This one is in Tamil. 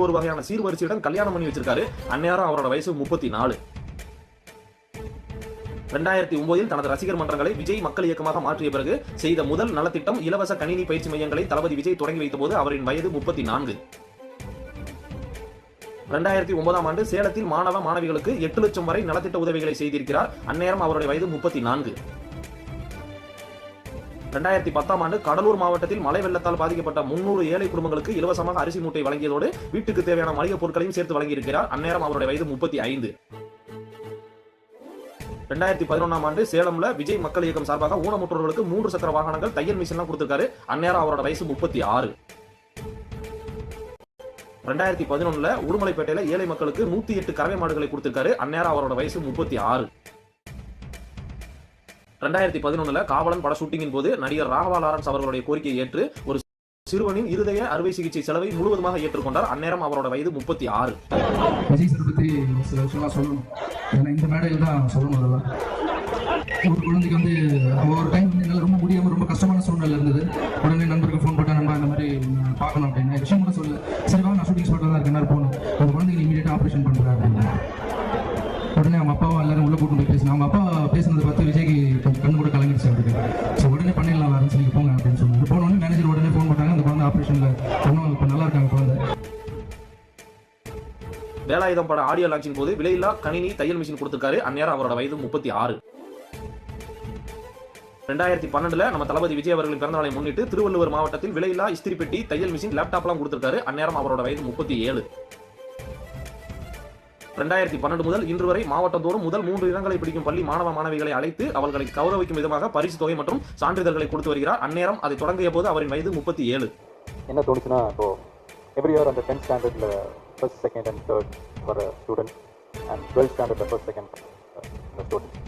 ஒரு வகையான சீர்வரிசையுடன் கல்யாணம் பண்ணி வச்சிருக்காரு. அந்நேரம் அவரோட வயசு 34. 2009 தனது ரசிகர் மன்றங்களை விஜய் மக்கள் இயக்கமாக மாற்றிய பிறகு செய்த முதல் நலத்திட்டம் இலவச கணினி பயிற்சி மையங்களை தளபதி விஜய் தொடங்கி வைத்தபோது அவரின் வயது 34. 2009ஆம் ஆண்டு சேலத்தில் மாணவ மாணவிகளுக்கு 8 லட்சம் வரை நலத்திட்ட உதவிகளை செய்திருக்கிறார். அந்நேரம் அவருடைய வயது 34. 2010ஆம் ஆண்டு கடலூர் மாவட்டத்தில் மழை வெள்ளத்தால் பாதிக்கப்பட்ட 300 ஏழை குடும்பங்களுக்கு இலவசமாக அரிசி மூட்டை வழங்கியதோடு வீட்டுக்கு தேவையான மளிகை பொருட்களையும் சேர்த்து வழங்கியிருக்கிறார். அந்நேரம் அவருடைய வயது 35. 2011ஆம் ஆண்டு சேலம்ல விஜய் மக்கள் இயக்கம் சார்பாக ஊனமுற்றோர்களுக்கு 3 சக்கர வாகனங்கள் தையல் மிஷின்லாம் கொடுத்திருக்காரு. அந்நேரம் அவரோட வயசு 36. 2011ல உடுமலைப்பேட்டையில ஏழை மக்களுக்கு 108 கறவை மாடுகளை கொடுத்திருக்காரு. அந்நேரம் அவரோட வயசு 36. 2011ல காவலன் பட ஷூட்டிங்கின் போது நடிகர் ராகவா லாரன்ஸ் அவர்களுடைய கோரிக்கையை ஏற்று ஒரு சிறுவனின் இருதய அறுவை சிகிச்சை செலவை முழுவதுமாக ஏற்றுக்கொண்டார். அந்நேரம் அவரோட வயது 36. விஜய் சார் பத்தி சில விஷயம்லாம் சொல்லணும். ஏன்னா இந்த மேடையில் தான் சொல்லணும். அதெல்லாம் ஒரு குழந்தைக்கு வந்து ஒரு டைம் வந்து என்னால் ரொம்ப முடியாமல் ரொம்ப கஷ்டமான சூழ்நிலை இருந்தது. உடனே நண்பருக்கு ஃபோன் போட்டேன், நண்பா இந்த மாதிரி பார்க்கணும் அப்படின்னு விஷயம் கூட சொல்ல. சரி வாங்க, நான் ஷூட்டிங் ஸ்பாட்டில் தான் இருக்கேன், போகணும், அந்த குழந்தைக்கு இமீடியட்டாக ஆப்ரேஷன் பண்ணுறேன் அப்படின்னு. உடனே அவங்க அப்பாவும் எல்லாரும் உள்ளே கூட்டு போய் பேசினா. அவங்க அப்பா பேசுனதை பார்த்து விஜய்க்கு கண்ணு கூட கலங்கிடுச்சு அவருக்கு. ஸோ உடனே பண்ணிடலாம் வரேன்னு சொல்லி போங்க அப்படின்னு சொன்னாங்க. போனோடனே மேனேஜர் உடனே ஃபோன் போட்டாங்க. அந்த குழந்தை ஆப்ரேஷனில் ஒன்றும் இப்போ நல்லா இருக்காங்க குழந்தை. வேலாயுதம் பட ஆடியோ லான்ச்சின் போது விலையில்லா கணினி தையல் மிஷின் கொடுத்திருக்காரு. அந்நேரம் அவரோட வயது 36. 2012ல நம்ம தளபதி விஜய் அவர்களின் பிறந்த நாளை முன்னிட்டு திருவள்ளுவர் மாவட்டத்தில் விலையில்லா இஸ்திரி பெட்டி தையல் மிஷின் லேப்டாப்லாம் கொடுத்திருக்காரு. அந்நேரம் அவரோட வயது 37. 2012 முதல் இன்று வரை மாவட்டம் தோறும் முதல் 3 இடங்களை பிடிக்கும் பள்ளி மாணவ மாணவிகளை அழைத்து அவர்களை கௌரவிக்கும் விதமாக பரிசு தொகை மற்றும் சான்றிதழ்களை கொடுத்து வருகிறார். அந்நேரம் அதை தொடங்கிய போது அவரின் வயது 37. என்ன தோணுச்சுன்னா, இப்போ எவ்ரி இயர் அந்த 10th ஸ்டாண்டர்ட்ல ஃபர்ஸ்ட், செகண்ட் அண்ட் தேர்ட் வர ஸ்டூடெண்ட் அண்ட் 12th ஸ்டாண்டர்ட்ல ஃபர்ஸ்ட், செகண்ட் ஸ்டூடெண்ட்